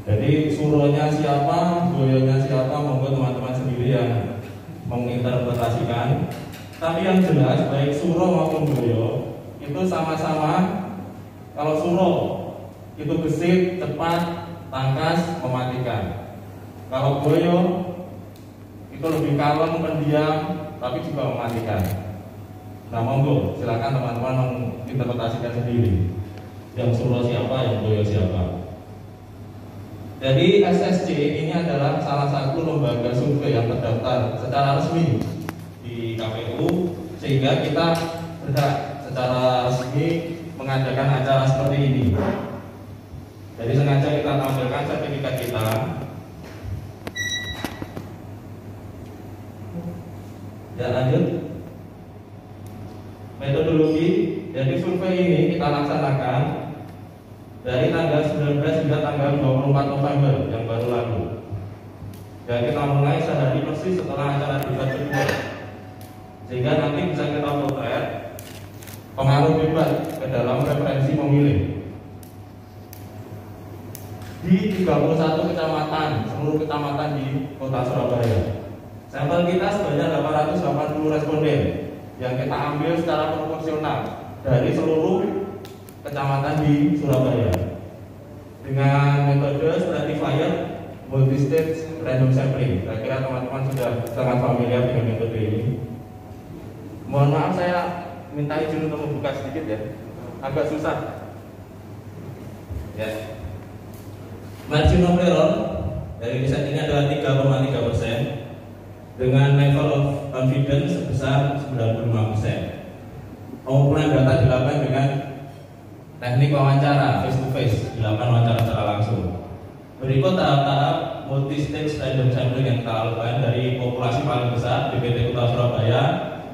Jadi suronya siapa, goyonya siapa, monggo teman-teman sendiri yang menginterpretasikan. Tapi yang jelas baik suro maupun goyo itu sama-sama, kalau suro itu gesit, cepat, tangkas, mematikan. Kalau goyo itu lebih kalem, pendiam, tapi juga mematikan. Nah monggo silakan teman-teman menginterpretasikan sendiri. Yang suro siapa, yang goyo siapa. Jadi SSC ini adalah salah satu lembaga survei yang terdaftar secara resmi di KPU, sehingga kita berhak secara resmi mengadakan acara seperti ini. Jadi sengaja kita tampilkan sertifikat kita. Ya lanjut. Metodologi, jadi survei ini kita laksanakan dari tanggal 19 hingga tanggal 24 November yang baru lalu. Dan kita mulai sehari persis setelah acara debat kedua, sehingga nanti bisa kita potret pengaruh debat ke dalam referensi pemilih di 31 kecamatan, seluruh kecamatan di kota Surabaya. Sampel kita sebanyak 880 responden yang kita ambil secara proporsional dari seluruh kecamatan di Surabaya dengan metode stratifier multi-stage random sampling. Saya kira teman-teman sudah sangat familiar dengan metode ini. Mohon maaf saya minta izin untuk membuka sedikit ya, agak susah ya. Margin of error dari riset ini adalah 3,3% dengan level of confidence sebesar 95%. Pengumpulan data dilakukan dengan teknik wawancara face to face, 8 wawancara secara langsung. Berikut tahap-tahap multi-stage random sampling yang kita lakukan dari populasi paling besar DPT Kota Surabaya,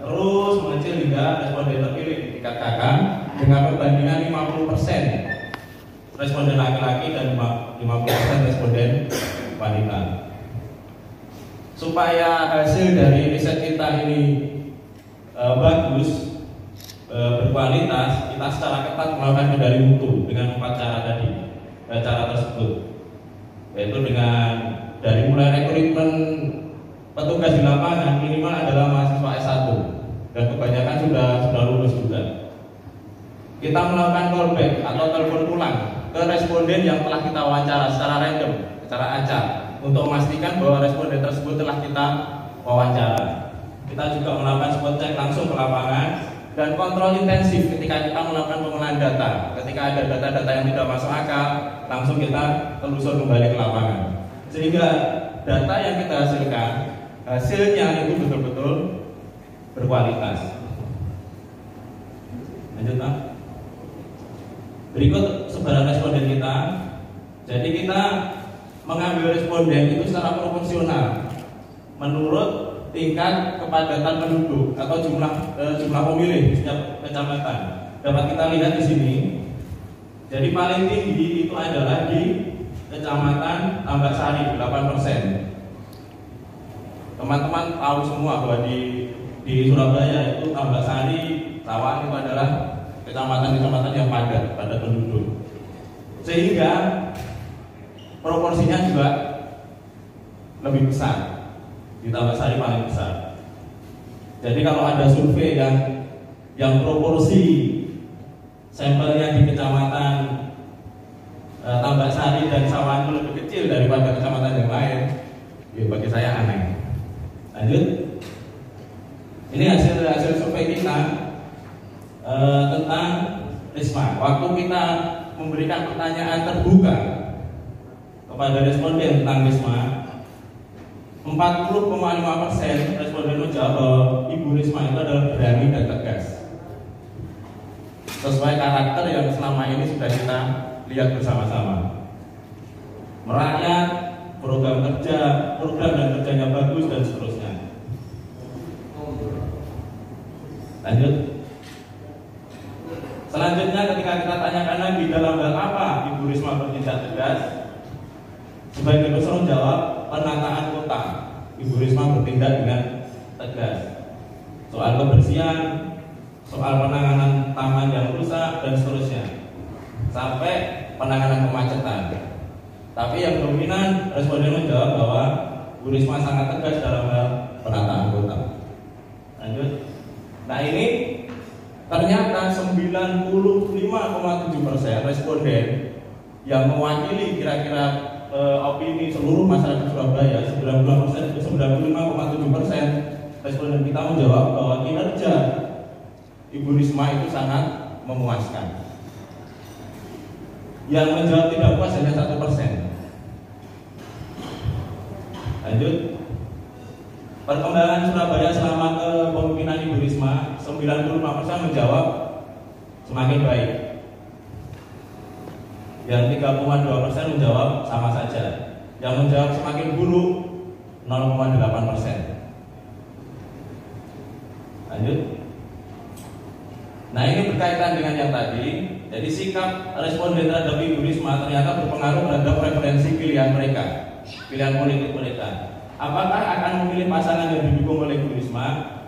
terus mengecil hingga responden terpilih di tingkat kakak dengan perbandingan 50% responden laki-laki dan 50% responden wanita. Supaya hasil dari riset kita ini bagus, berkualitas, kita secara ketat melakukan kendali mutu dengan 4 cara tadi, cara tersebut, yaitu dengan dari mulai rekrutmen petugas di lapangan minimal adalah mahasiswa S1 dan kebanyakan sudah lulus juga. Kita melakukan callback atau telepon ulang ke responden yang telah kita wawancara secara random, secara acak, untuk memastikan bahwa responden tersebut telah kita wawancara. Kita juga melakukan spot check langsung ke lapangan dan kontrol intensif ketika kita melakukan pengolahan data. Ketika ada data-data yang tidak masuk akal, langsung kita telusur kembali ke lapangan, sehingga data yang kita hasilkan, hasilnya itu betul-betul berkualitas. Lanjut Pak. Berikut sebaran responden kita. Jadi kita mengambil responden itu secara proporsional menurut tingkat kepadatan penduduk atau jumlah pemilih di setiap kecamatan. Dapat kita lihat di sini. Jadi paling tinggi itu adalah di Kecamatan Tambak Sari 8%. Teman-teman tahu semua bahwa di Surabaya itu Tambak Sari, Sawan itu adalah kecamatan-kecamatan yang padat penduduk. Sehingga proporsinya juga lebih besar. Di Tambak Sari paling besar. Jadi kalau ada survei yang proporsi sampelnya di kecamatan Tambak Sari dan Sawan lebih kecil daripada kecamatan yang lain, ya bagi saya aneh. Lanjut. Ini hasil survei kita tentang Risma. Waktu kita memberikan pertanyaan terbuka kepada responden tentang Risma, 40,5% responden menjawab bahwa Ibu Risma itu adalah berani dan tegas, sesuai karakter yang selama ini sudah kita lihat bersama-sama. Merakyat, program dan kerjanya bagus dan seterusnya. Lanjut. Selanjutnya ketika kita tanyakan lagi dalam hal apa Ibu Risma bertindak tegas, sebagian besar menjawab penataan kota. Ibu Risma bertindak dengan tegas. Soal kebersihan, soal penanganan taman yang rusak dan seterusnya, sampai penanganan kemacetan. Tapi yang dominan responden menjawab bahwa Bu Risma sangat tegas dalam hal penataan kota. Lanjut. Nah ini ternyata 95,7% responden yang mewakili kira-kira opini seluruh masyarakat Surabaya, 95,7% responden kita menjawab bahwa kinerja Ibu Risma itu sangat memuaskan. Yang menjawab tidak puas hanya 1%. Lanjut. Perkembangan Surabaya selama kepemimpinan Ibu Risma, 95% menjawab semakin baik. Yang 3,2% menjawab sama saja. Yang menjawab semakin buruk 0,8%. Lanjut. Nah ini berkaitan dengan yang tadi. Jadi sikap responden terhadap Ibu Risma ternyata berpengaruh terhadap preferensi pilihan mereka, pilihan politik mereka. Apakah akan memilih pasangan yang didukung oleh Ibu Risma?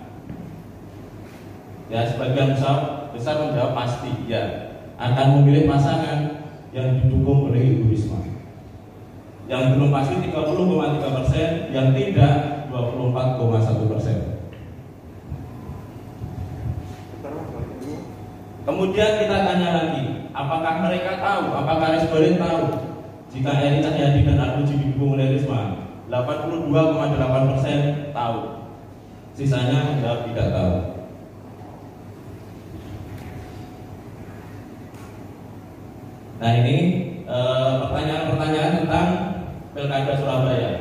Ya sebagian besar menjawab pasti ya, akan memilih pasangan yang didukung oleh Ibu Risma. Yang belum pasti 30,3%, yang tidak 24,1%. Kemudian kita tanya lagi, apakah mereka tahu, apakah responden tahu jika Eri Cahyadi dan Armuji didukung oleh Risma? 82,8% tahu, sisanya menjawab tidak tahu. Nah ini pertanyaan-pertanyaan tentang Pilkada Surabaya.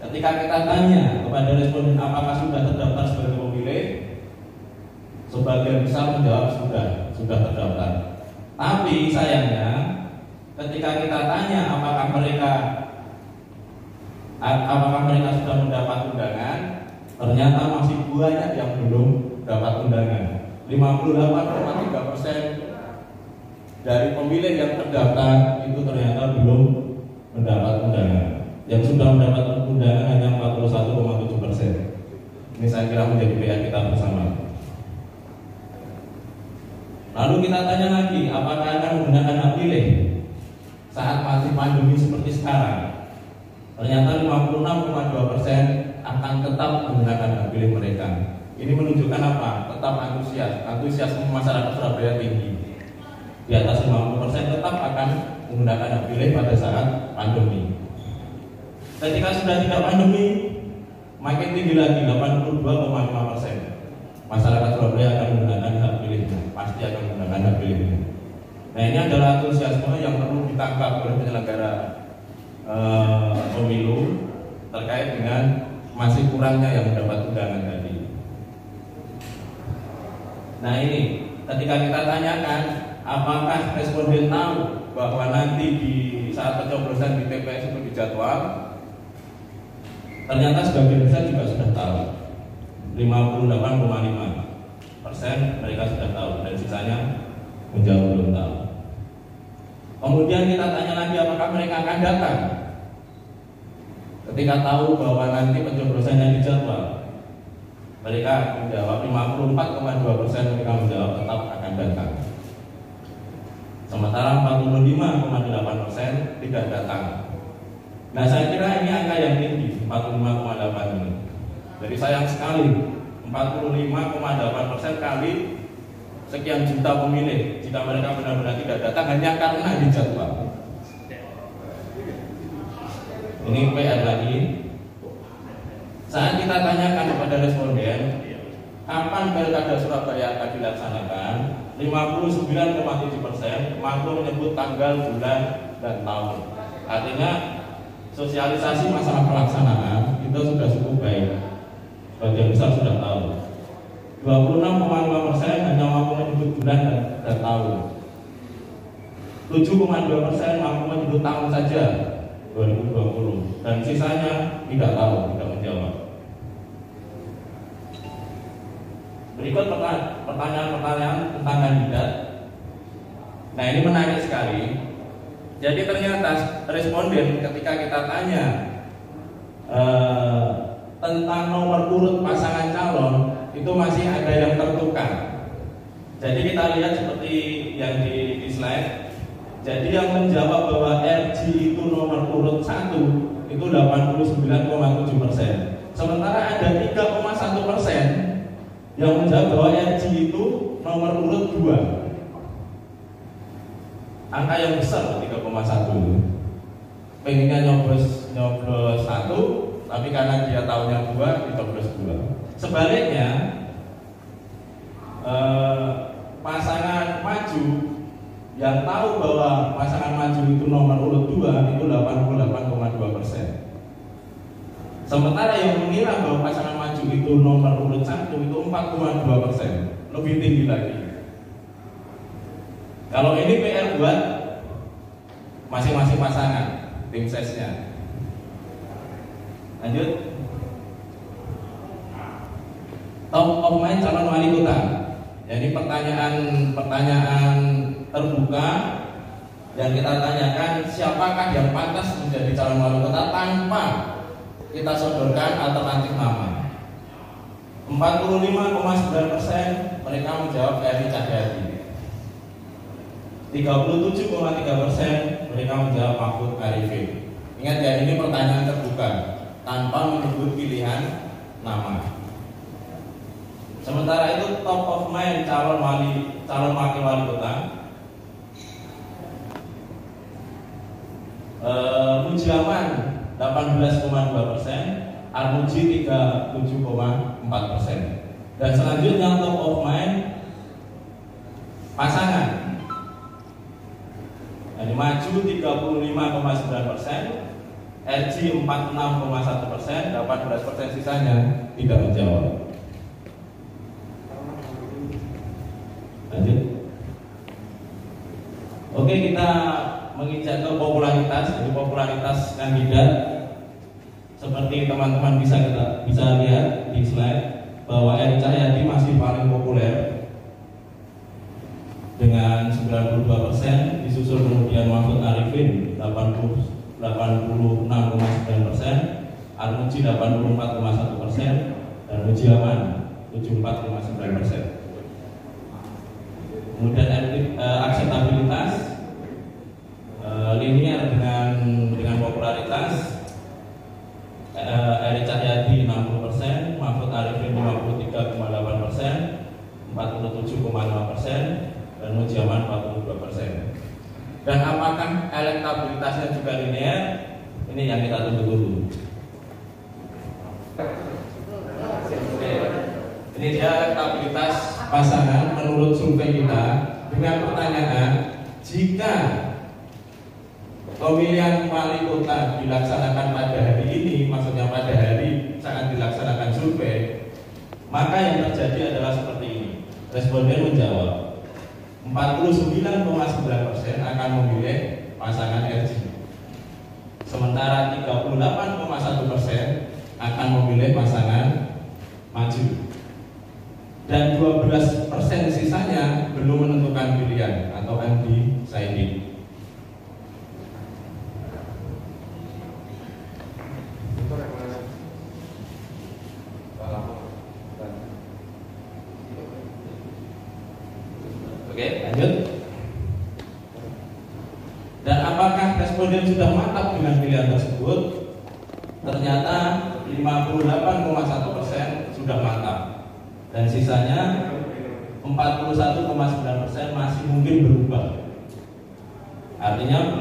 Ketika kita tanya kepada responden apakah sudah terdaftar sebagai pemilih, sebagian besar menjawab sudah terdaftar. Tapi sayangnya ketika kita tanya apakah mereka sudah mendapat undangan, ternyata masih banyak yang belum dapat undangan. 58,3% dari pemilih yang terdaftar itu ternyata belum mendapat undangan. Yang sudah mendapat undangan hanya 41,7%. Ini saya kira menjadi PR kita bersama. Lalu kita tanya lagi, apakah akan menggunakan hak pilih saat masih pandemi seperti sekarang? Ternyata 56,2% akan tetap menggunakan hak pilih mereka. Ini menunjukkan apa? Tetap antusias masyarakat Surabaya tinggi. Di atas 50% tetap akan menggunakan hak pilih pada saat pandemi. Ketika sudah tidak pandemi, makin tinggi lagi 82,5%. Masyarakat Surabaya akan menggunakan hak pilihnya, pasti akan menggunakan hak pilihnya. Nah ini adalah antusiasme yang perlu ditangkap oleh penyelenggara pemilu terkait dengan masih kurangnya yang mendapat undangan tadi. Nah ini ketika kita tanyakan apakah responden tahu bahwa nanti di saat pencoblosan di TPS itu dijadwal, ternyata sebagian besar juga sudah tahu. 58,5% mereka sudah tahu dan sisanya menjawab belum tahu. Kemudian kita tanya lagi apakah mereka akan datang ketika tahu bahwa nanti pencoblosannya dijadwal. Mereka menjawab 54,2% mereka menjawab tetap akan datang. Sementara 45,8% tidak datang. Nah saya kira ini angka yang tinggi 45,8 ini. Jadi sayang sekali 45,8% kali sekian juta pemilih jika mereka benar-benar tidak datang hanya karena dijadwal. Ini PR lagi. Saat kita tanyakan kepada responden kapan Pilkada Surabaya akan dilaksanakan, 59,7% mampu menyebut tanggal, bulan, dan tahun. Artinya sosialisasi masalah pelaksanaan itu sudah cukup baik. Bagian besar sudah tahu. 26,5% hanya mampu menyebut bulan dan tahun. 7,2% mampu menyebut tahun saja 2020 dan sisanya tidak tahu, tidak menjawab. Berikut pertanyaan-pertanyaan tentang kandidat. Nah ini menarik sekali. Jadi ternyata responden ketika kita tanya tentang nomor urut pasangan calon itu masih ada yang tertukar. Jadi kita lihat seperti yang di slide. Jadi yang menjawab bahwa RG itu nomor urut 1 itu 89,7%. Sementara ada 3,1% yang menjawab bahwa RG itu nomor urut 2. Angka yang besar 3,1. Pengennya nyoblos 1, tapi karena dia tahunya 2, dicoblos 2. Sebaliknya pasangan maju yang tahu bahwa pasangan maju itu nomor urut 2 itu 88,2%. Sementara yang mengira bahwa pasangan maju itu nomor urut 1 itu 4,2%, lebih tinggi lagi. Kalau ini PR buat masing-masing pasangan, tim sesnya. Lanjut. Top of mind calon wali kota. Jadi pertanyaan terbuka yang kita tanyakan, siapakah yang pantas menjadi calon wali kota tanpa kita sodorkan alternatif nama. 45,9% mereka menjawab Eri Cahyadi. 37,3% mereka menjawab Mahfud Arifin. Ingat ya, ini pertanyaan terbuka tanpa menyebut pilihan nama. Sementara itu top of mind calon wakil wali kota, Mujiaman 18,2%, Armuji 37,4%. Dan selanjutnya top of mind pasangan. Ini maju 35,9%, RG 46,1%, 18% sisanya tidak menjawab. Lanjut. Oke, kita menginjak ke popularitas. Jadi popularitas kandidat seperti teman-teman bisa lihat di slide bahwa Eri Cahyadi masih paling populer dengan 92%, disusul kemudian Mahfud Arifin 86,9%, Armuji 84,1%, dan Mujiaman 74,9%. Kemudian akseptabilitas linear dengan popularitas, Eri Cahyadi 60%, Mahfud Arifin 53,8%, 47,5%, dan Mujiaman 42%. Dan apakah elektabilitasnya juga linear? Ini yang kita tunggu-tunggu. Ini dia elektabilitas pasangan menurut survei kita dengan pertanyaan, jika pemilihan wali kota dilaksanakan pada hari ini, maksudnya pada hari saat dilaksanakan survei, maka yang terjadi adalah seperti ini. Responden menjawab 49,9% akan memilih pasangan RG, sementara 38,1% akan memilih pasangan maju, dan 12% sisanya belum menentukan pilihan atau undecided. Oke, lanjut. Dan apakah responden sudah mantap dengan pilihan tersebut? Ternyata 58,1% sudah mantap, dan sisanya 41,9% masih mungkin berubah. Artinya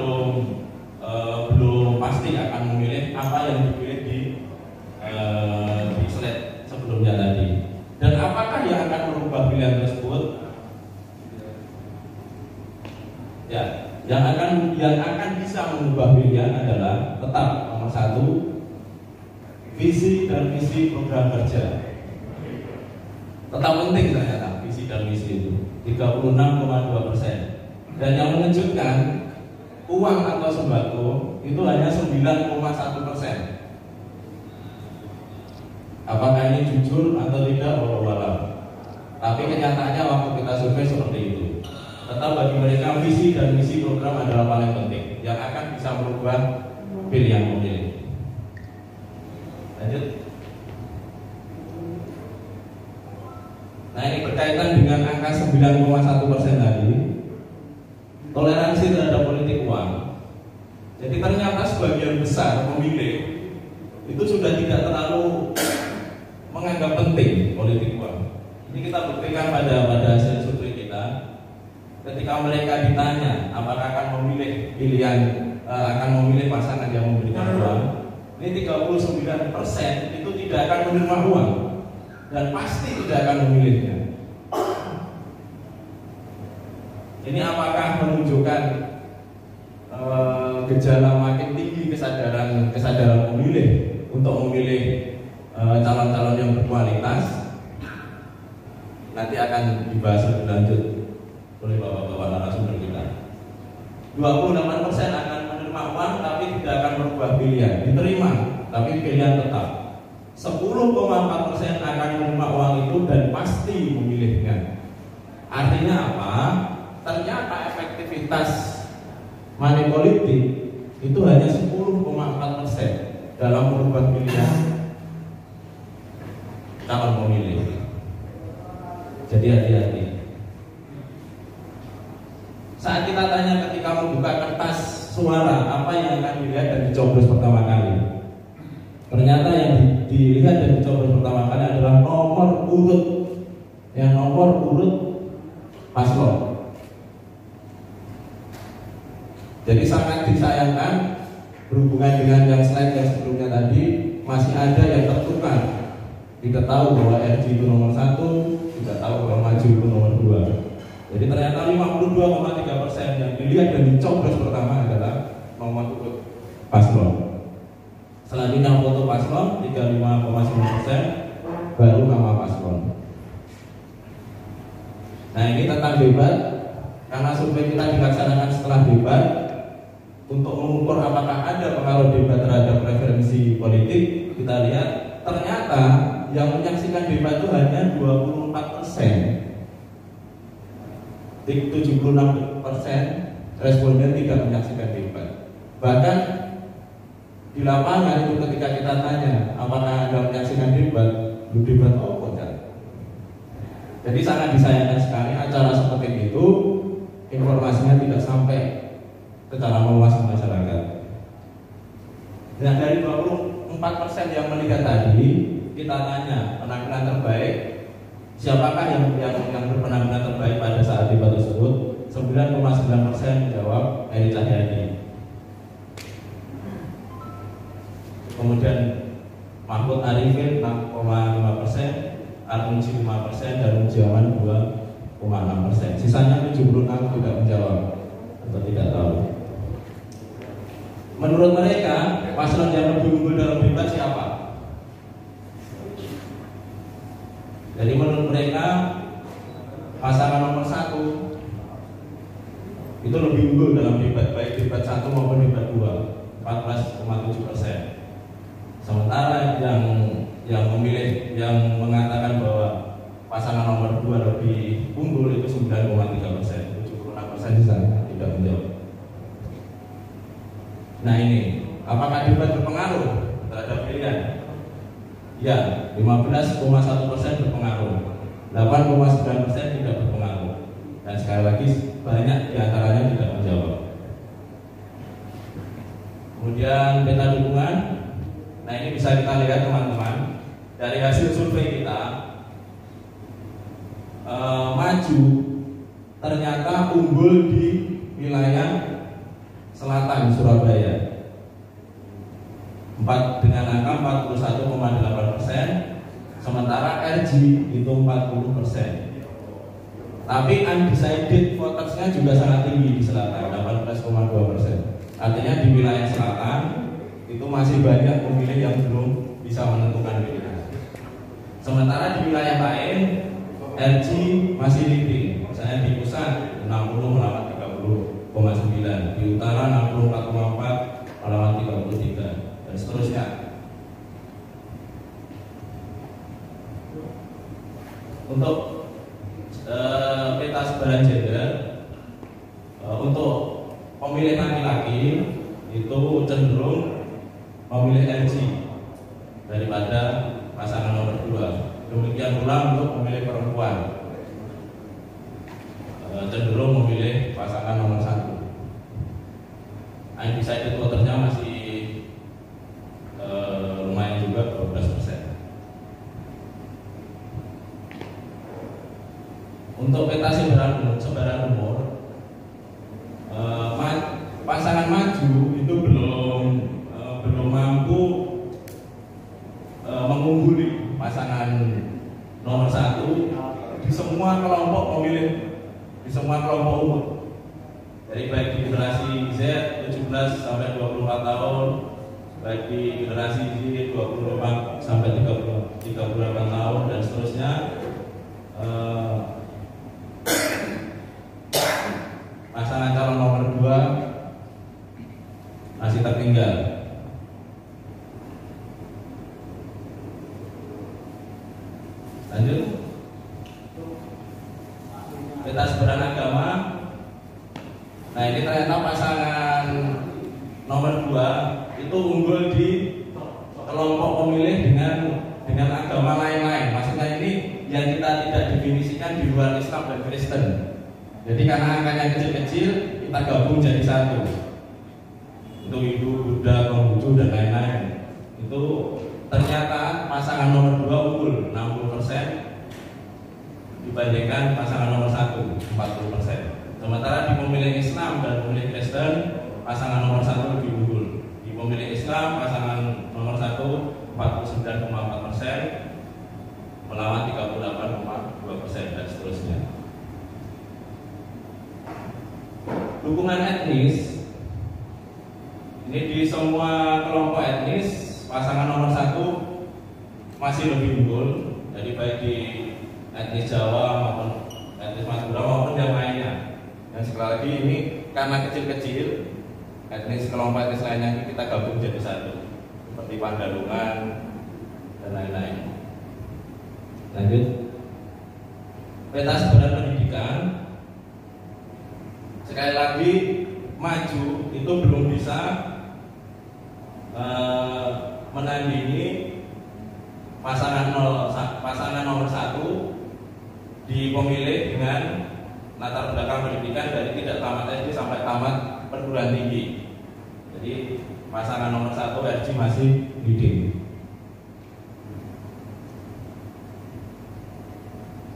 belum pasti akan memilih apa yang dipilih di slide sebelumnya tadi. Dan apakah yang akan merubah pilihan tersebut? Ya, yang akan bisa mengubah pilihan adalah tetap nomor 1, visi dan misi program kerja. Tetap penting ternyata visi dan misi itu 36,2%. Dan yang mengejutkan, uang atau sembako itu hanya 9,1%. Apakah ini jujur atau tidak? Wallahu a'lam. Tapi kenyataannya waktu kita survei seperti itu. Tetap bagi mereka visi dan misi program adalah paling penting, yang akan bisa merubah pilihan pemilih. Lanjut. Nah, ini berkaitan dengan angka 9,1% tadi. Toleransi terhadap politik Jadi ternyata sebagian besar pemilih itu sudah tidak terlalu menganggap penting politik uang. Ini kita buktikan pada hasil survei kita. Ketika mereka ditanya apakah akan memilih pasangan yang memberikan uang, ini 39% itu tidak akan menerima uang dan pasti tidak akan memilihnya. Ini apakah menunjukkan gejala makin tinggi kesadaran pemilih untuk memilih calon-calon yang berkualitas? Nanti akan dibahas lebih lanjut oleh bapak-bapak narasumber kita. 28% akan menerima uang tapi tidak akan merubah pilihan, diterima tapi pilihan tetap. 10,4% akan menerima uang itu dan pasti memilihnya. Artinya apa? Ternyata efektivitas money politik itu hanya 10,4% dalam merubah pilihan calon pemilih. Jadi hati-hati. Saat kita tanya ketika membuka kertas suara apa yang akan dilihat dan dicoblos pertama kali, ternyata yang dilihat dan dicoblos pertama kali adalah nomor urut, paslon. Jadi sangat disayangkan berhubungan dengan yang slide yang sebelumnya tadi, masih ada yang tertukar. Kita tahu bahwa RG itu nomor 1, kita tahu bahwa Maju itu nomor 2. Jadi ternyata 52,3% yang dilihat dan dicoblos pertama adalah nomor urut paslon. Selanjutnya foto paslon 35,9%, baru nama paslon. Nah, ini tentang debat. Karena survei kita dilaksanakan setelah debat, untuk mengukur apakah ada pengaruh debat terhadap preferensi politik, kita lihat ternyata yang menyaksikan debat itu hanya 24%. 76% responden tidak menyaksikan debat. Bahkan di lapangan itu ketika kita tanya apakah Anda menyaksikan debat, debat apa kan? Jadi sangat disayangkan sekali acara seperti itu informasinya tidak sampai secara meluas ke masyarakat. Nah, dari 24% yang melihat tadi, kita tanya penampilan terbaik, siapakah yang berpenampilan terbaik pada saat debat tersebut? 9,9% menjawab Eri Cahyadi. Kemudian Mahfud Arifin 6,5%, Armuji 5%, dan Mujiawan 2,6%. Sisanya 76 tidak menjawab atau tidak tahu. Menurut mereka, paslon yang lebih unggul dalam debat siapa? Jadi menurut mereka pasangan nomor 1 itu lebih unggul dalam debat, baik debat 1 maupun debat 2, 14,7%. Sementara yang memilih, yang mengatakan bahwa pasangan nomor 2 lebih unggul itu 9,3%, 76% di sana tidak menjawab. Nah ini, apakah debat berpengaruh terhadap pilihan? Ya, 15,1% berpengaruh, 8,9% tidak berpengaruh, dan sekali lagi banyak diantaranya tidak menjawab. Kemudian peta dukungan. Nah ini bisa kita lihat teman-teman dari hasil survei kita, Maju ternyata unggul di wilayah selatan Surabaya dengan angka 41,8%, sementara RG itu 40%. Tapi undecided votersnya juga sangat tinggi di selatan, 18,2%. Artinya di wilayah selatan itu masih banyak pemilih yang belum bisa menentukan pilihan. Sementara di wilayah lain RG masih leading, misalnya di pusat 60 melawan 30,9, di utara 64,4 melawan 33, dan seterusnya. Untuk peta sebaran gender, untuk pemilih laki-laki itu cenderung memilih RG daripada pasangan nomor 2. Demikian pula untuk pemilih perempuan, cenderung memilih pasangan nomor 1. undecided voternya masih lumayan juga 12%. Untuk peta sebaran umur, pasangan maju itu belum mampu mengungguli pasangan nomor 1 di semua kelompok pemilih, di semua kelompok umur. Jadi baik di generasi Z 17 sampai 24 tahun, baik di generasi Y 25 sampai 38 tahun dan seterusnya. Pasangan calon nomor 2 masih tertinggal. Lanjut. Peta sebaran agama. Nah, ini ternyata pasangan nomor 2 itu unggul di kelompok pemilih dengan agama lain-lain. Maksudnya ini yang kita tidak definisikan di luar Islam dan Kristen. Jadi karena angkanya kecil-kecil, kita gabung jadi satu. Itu Hindu, Buddha, Konghucu dan lain-lain. Itu ternyata pasangan nomor 2 unggul 60% dibandingkan pasangan nomor 1 40%. Sementara di pemilih Islam dan pemilih Kristen, pasangan nomor 1 lebih unggul. Di pemilih Islam, pasangan nomor 1 49,4% melawan 38,2% dan seterusnya. Dukungan etnis ini di semua kelompok etnis, pasangan nomor 1 masih lebih unggul. Jadi baik di etnis Jawa maupun etnis Madura maupun yang lainnya. Dan sekali lagi ini karena kecil-kecil, etnis kelompok etnis lainnya kita gabung jadi satu, seperti Pandalungan dan lain-lain. Lanjut. Peta sebaran pendidikan. Sekali lagi, maju itu belum bisa menandingi pasangan nomor 1 di pemilih dengan latar belakang pendidikan dari tidak tamat SD sampai tamat perguruan tinggi. Jadi pasangan nomor 1 RJ masih leading.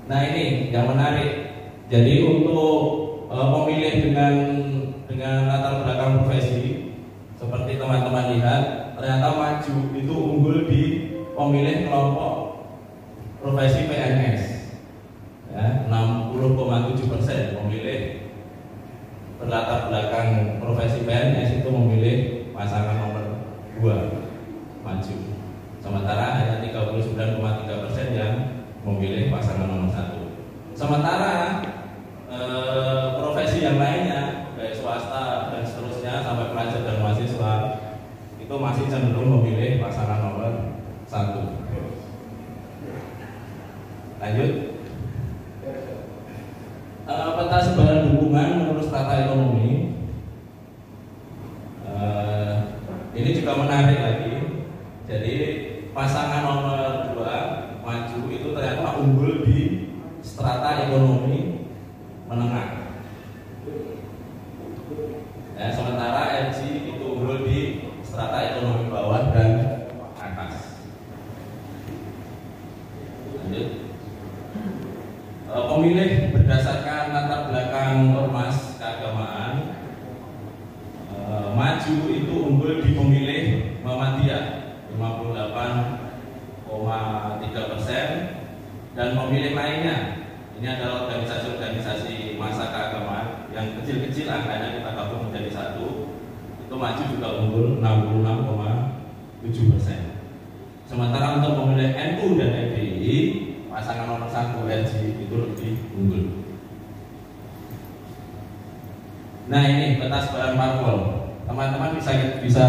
Nah, ini yang menarik. Jadi untuk pemilih dengan latar belakang profesi, seperti teman-teman lihat, ternyata maju itu unggul di pemilih kelompok profesi PNS. Ya, 60,7% pemilih berlatar belakang profesi PNS itu memilih pasangan nomor 2 maju. Sementara hanya 39,3% yang memilih pasangan nomor 1. Sementara profesi yang lainnya, baik swasta dan seterusnya sampai pelajar dan mahasiswa, itu masih cenderung memilih pasangan nomor 1. Lanjut. Peta sebaran dukungan menurut strata ekonomi. Ini juga menarik lagi. Jadi pasangan nomor 2 maju itu ternyata unggul di strata ekonomi menengah. Ya, sementara LG itu unggul di strata ekonomi bawah dan atas. Lanjut. Pemilih berdasarkan latar belakang ormas keagamaan, maju itu unggul di pemilih Muhammadiyah 58,3% dan pemilih lainnya. Ini adalah organisasi-organisasi massa keagamaan yang kecil-kecil angkanya kita gabung menjadi satu. Itu maju juga unggul 66,7%. Sementara untuk pemilih NU dan FPI, pasangan nomor 1 LG itu lebih unggul. Nah, ini peta sebaran parpol. Teman-teman bisa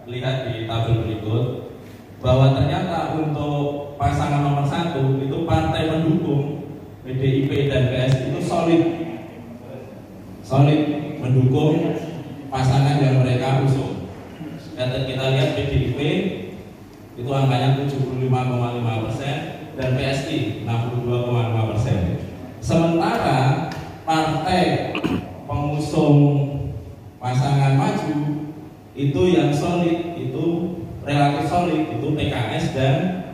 lihat di tabel berikut bahwa ternyata untuk pasangan nomor 1 itu partai pendukung PDIP dan PS itu solid mendukung pasangan yang mereka usung. Dan kita lihat PDIP itu angkanya 75,5% dan PSI 62,5%. Sementara partai pengusung pasangan maju itu yang solid, itu relatif solid, itu PKS dan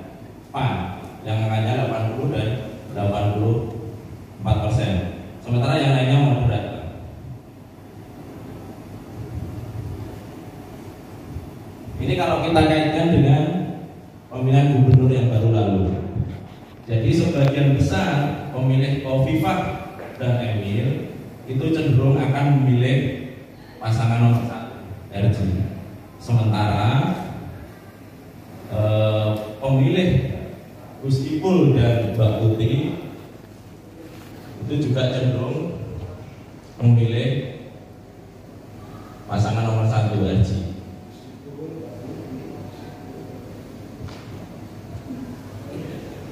PAN yang angkanya 80 dan 84%. Sementara yang lainnya moderat. Ini kalau kita kaitkan dengan pemilihan gubernur yang baru lalu. Jadi sebagian besar pemilih Khofifah dan Emil itu cenderung akan memilih pasangan nomor 1 RJ. Sementara pemilih Gus Ipul dan Mbak Putih itu juga cenderung memilih pasangan nomor 1 RJ.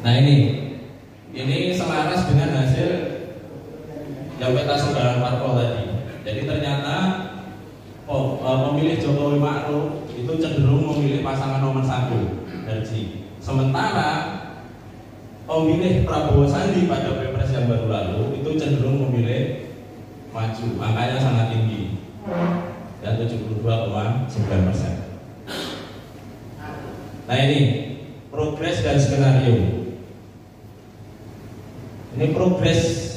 Nah ini selaras dengan hasil yang peta sebaran parpol tadi. Jadi ternyata pemilih Jokowi Ma'ruf itu cenderung memilih pasangan nomor 1 RJ. Sementara pemilih Prabowo Sandi pada Pilpres yang baru lalu itu cenderung memilih maju, angkanya sangat tinggi dan 72,9%. Nah ini progres dan skenario. Ini progres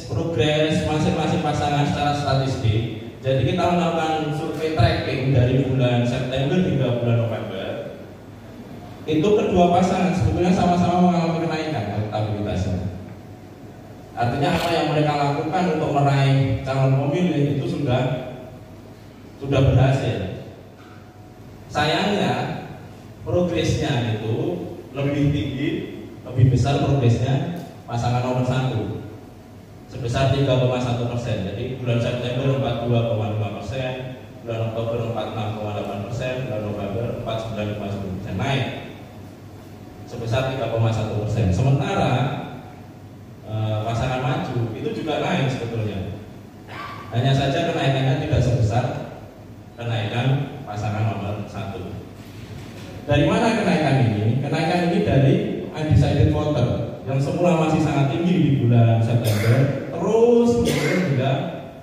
masing-masing pasangan secara statistik. Jadi kita melakukan survei tracking dari bulan September hingga bulan November. Itu kedua pasangan sebetulnya sama-sama mengalami kenaikan elektabilitasnya. Artinya apa yang mereka lakukan untuk meraih calon pemilih itu sudah berhasil. Sayangnya progresnya itu lebih tinggi, lebih besar progresnya pasangan nomor 1 sebesar 3,1%. Jadi bulan September 42,5%, bulan Oktober 46,8%, bulan November 49,1%, naik sebesar 3,1%. Sementara pasangan maju itu juga naik sebetulnya. Hanya saja kenaikannya tidak sebesar kenaikan pasangan nomor 1. Dari mana kenaikan ini? Kenaikan ini dari undecided voter yang semula masih sangat tinggi di bulan September, terus menurun hingga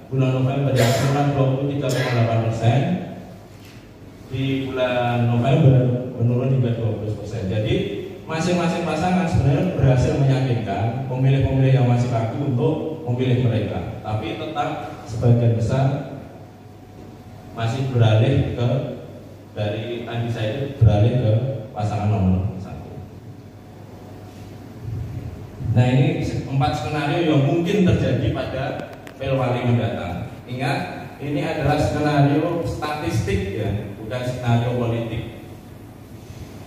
bulan November yang semula 23,8%, di bulan November menurun hingga 20%. Jadi masing-masing pasangan sebenarnya berhasil meyakinkan pemilih-pemilih yang masih ragu untuk memilih mereka, tapi tetap sebagian besar masih beralih ke dari undecided beralih ke pasangan nomor 1. Nah ini 4 skenario yang mungkin terjadi pada Pilwali mendatang. Ingat, ini adalah skenario statistik ya, bukan skenario politik.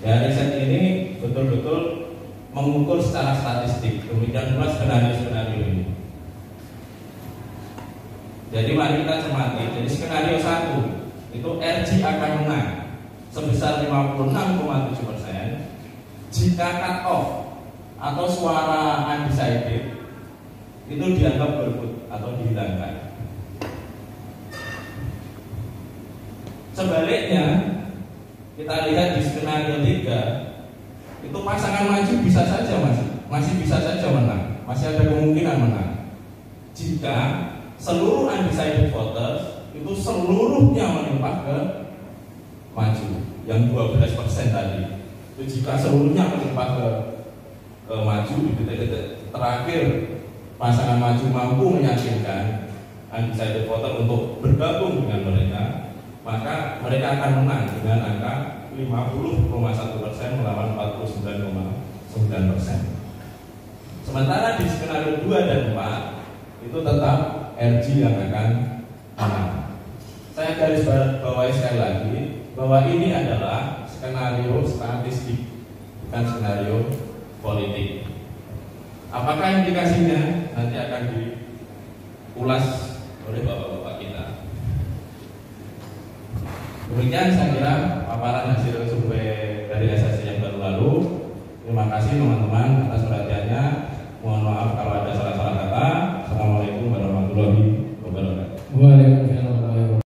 Ya, riset ini betul-betul mengukur secara statistik. Demikian pula skenario-skenario ini. Jadi mari kita cermati. Jadi skenario 1 itu RJ akan menang sebesar 56,7% jika cut off atau suara undecided itu dianggap golput atau dihilangkan. Sebaliknya, kita lihat di skenario 3 itu pasangan maju bisa saja masih bisa saja menang, masih ada kemungkinan menang jika seluruh undecided voters itu seluruhnya melimpah ke maju yang 12% tadi. Itu jika seluruhnya melimpah ke maju di detik-detik terakhir pasangan maju mampu meyakinkan undecided voter untuk bergabung dengan mereka, maka mereka akan menang dengan angka 50,1% melawan 49,9%. Sementara di skenario 2 dan 4 itu tetap RJ yang akan menang. Saya garis bawahi sekali lagi bahwa ini adalah skenario statistik, bukan skenario politik. Apakah implikasinya nanti akan diulas oleh bapak-bapak kita. Demikian saya kira paparan hasil survei dari SSC yang baru lalu. Terima kasih teman-teman atas